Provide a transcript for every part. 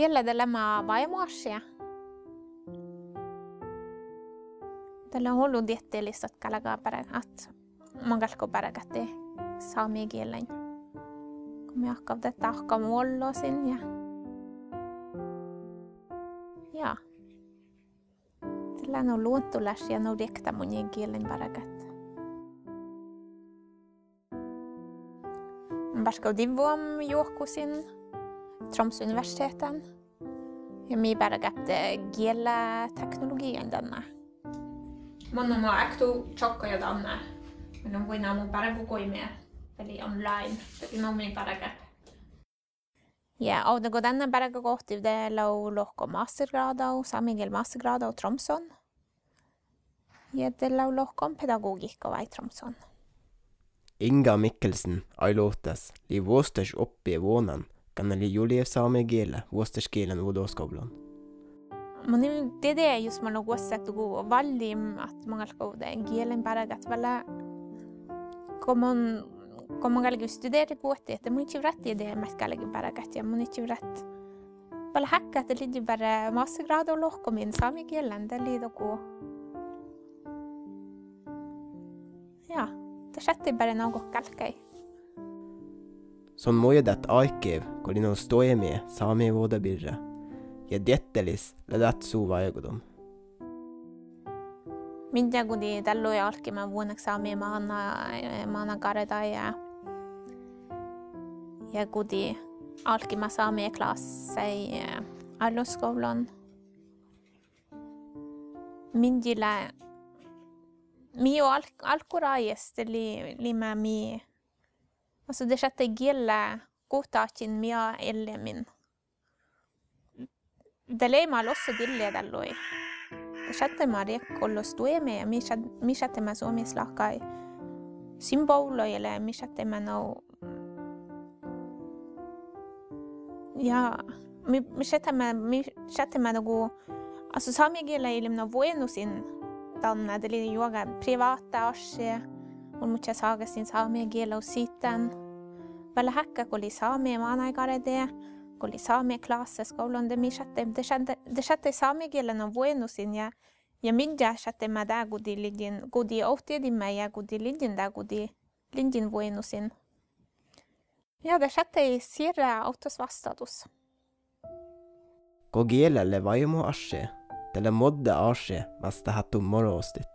kielellä mä vaimuasia. Tällä on ollut tieteellistä, että kalakaan päräkät. Mangalko päräkätte saamia kielen. Kun me ahkavta tahka muollosin ja. Tällä on luontoläsiä no riektä monien kielen päräkät. Mä divuam juokkusin Tromsø universiteten. Ja mi päräkät kielteknologian tänne. Mun on aktu chokkoja tänne. Minun voi naamu päräkukoimia. Eli online. Eli naamu päräkät. Ja autako tänne päräkä kohti lohko mastergrada, saamikiel mastergrada Tromsøn. Ja tällä lohko pedagogiikka vai Tromsøn. Inga Mikkelsen ailohtas li vuosters oppi vuonan kannali juliev saamekielä vuosterskielen vuodoskoulan. Mun det just man lugu sätt go vallim att många ska kielen päräkät vällä kun man studerar på det mun inte rätt i det med kallikin päräkät ja mun inte rätt. Vällä häkkat det lite bara mastergrad och lohko min saamekielen det lido go. Ja. Det sätter bara något kalkai. Som mojedat aikev, kun lino stoemie saamie vuodabirra. Ja diettelis ledat suu vajagodom. Minä kudi tällöin alkimaan vuonneksi saamie maana kareta ja kudi alkimaan saamie klassei alloskoulun. Minjillä Mio alkuraajasta lima mi. Alltså det sätter gilla kohtaakin mia elemin. Det leima lossa dille dalloi. Det sätter Maria kollos tuemme ja mi sätter mä suomislakai symboloille mi sätter mä no. Ja mi sätter mä no alltså saamikielä ilmna voinusin tänne, eli juoga privata asia, on mucha saga sin saamia kielä sitten. Vällä häkkä kun oli saamia maanaikarede, kun oli saamia klasseskoulun, det sätte saamia kielän on voinusin ja minkä sätte mä tää kudi ohtiedimme ja kudi lidin tää kudi lidin voinusin. Ja det sätte siirrä autos vastatus. Ko kielelle vaimo asia. Tällä modda asia vasta hattu morostit.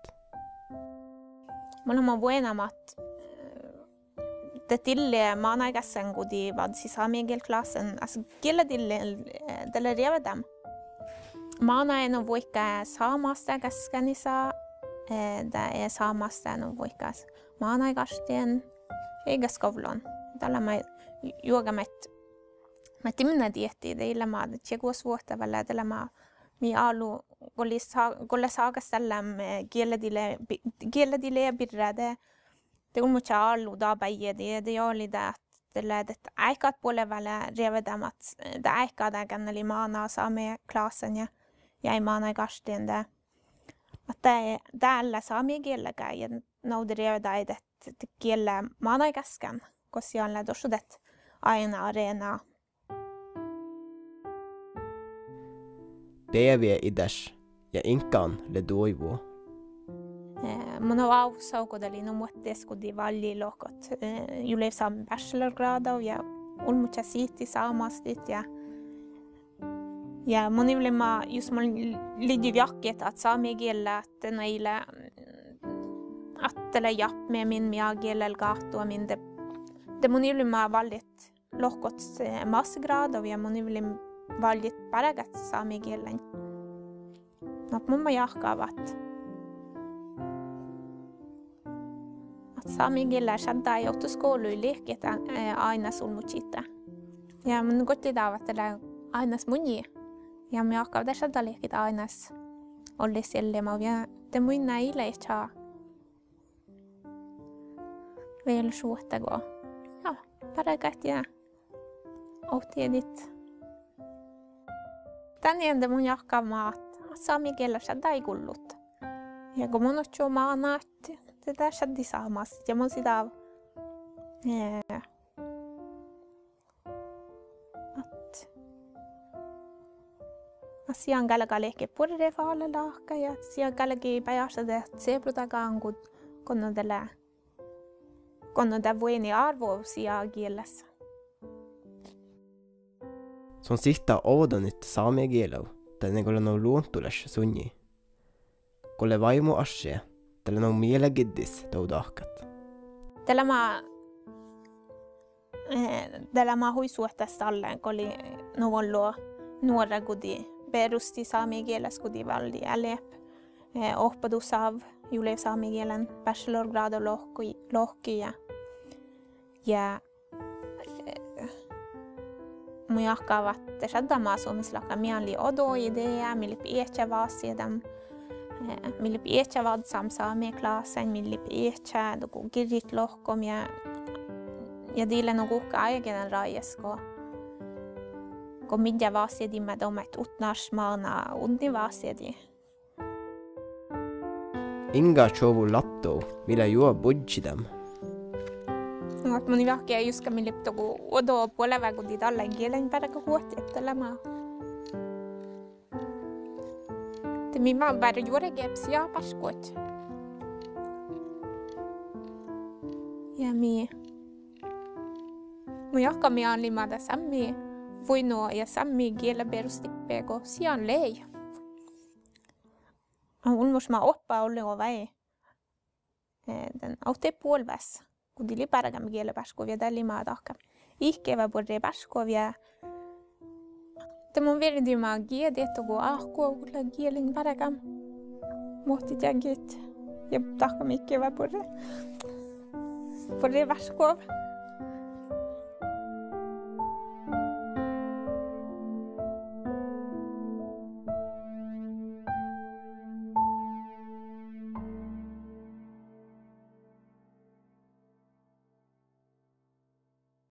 Mulla on vuonamat det tille maanaikäsen kudi vadsi saamikielklassen. Alltså kielä tällä rievedam. Maanain on voikka saamasta käskänisa. Det är saamasta on voikka maanaikastien eikä skovlon. Tällä mä juogamet. Mä timna dietti teillä mä det går svårt väl tällä mä mi alu golle saga stellam kielä birra det on mucha alu da baie det jali det ledet aikat puolella revedamat det aikada kannali maana saame klassen ja ei maana gasten det att tällä saame kielläkä ja no det reveda det kielä maana gaskan kosialla dosudet aina arena Päiviä idäs ja inkaan le doivo. Mun on avsaukodeli no muottees kudi valli lokot. Julev saam bachelorgrada ja ulmucha siiti saamastit ja mun ylema just mun lidi jakket att saami kielä että näillä attele jappe min mia kielel gahtua min det mun ylema vallit lokot mastergrada ja mun ylema vallit päräkät saami kielen. No mumma jahkaavat. Saami kielä shadda ei autoskoulu liikkeet aina sulmuchita. Ja mun kotidaavat tällä aina muni. Ja me jahkaavat shadda liikkeet aina olli siellä mä ja te muina ei leichaa. Vielä suottago. Ja päräkät ja ohtiedit. Tänne mun jahkaavat. Saami kielä shadda ei kullut. Ja kun mun ottaa maanaat, tätä shaddi saamassa. Ja mun sitä Asian galagaleeke purre faala lahka ja asian galagi päjasade sebrutagaan konnoda vueni arvoisia kielessä. Son sihta oudonit saame kielau, tänne kolle no luontules sunni. Kolle vaimo asje, tälle no mielegiddis toudahkat. Tällä mä huisuuttasta alleen, kun oli nuollo nuora kudi perusti saame kieles kudi valdi Alep. Oppadusav julev saame kielen bachelorgrado lohki ja mun jahkavat shaddamaa suomislaka mieli odo idea milip ietsä vaasiedam milip ietsä vadsam saame klassen milip ietsä doku kirjit lohkom ja dille no kuhka aigenen rajes ko midja vaasiedi med omet utnarsmaana udni vaasiedi. Inga chovu latto, millä juo budgidam. Mun jahkia juska milip togu odo puoleva kudi tallen kielen päräkä huotiettelema. Te mimma bär juore gepsia paskot. Ja mun jahka mi on limada sammi voino ja sammi kielä perustippeko sian lei. Ulmus ma oppa olle ovai. Den autte puolväs. Kun dili paragam kielä paskovia tällä maadahka. Ihkevä purre paskovia. Mun verdi ma giedet og ahko kulla kielin paragam. Mohti jagit. Ja tahka mikkevä purre. Purre paskov.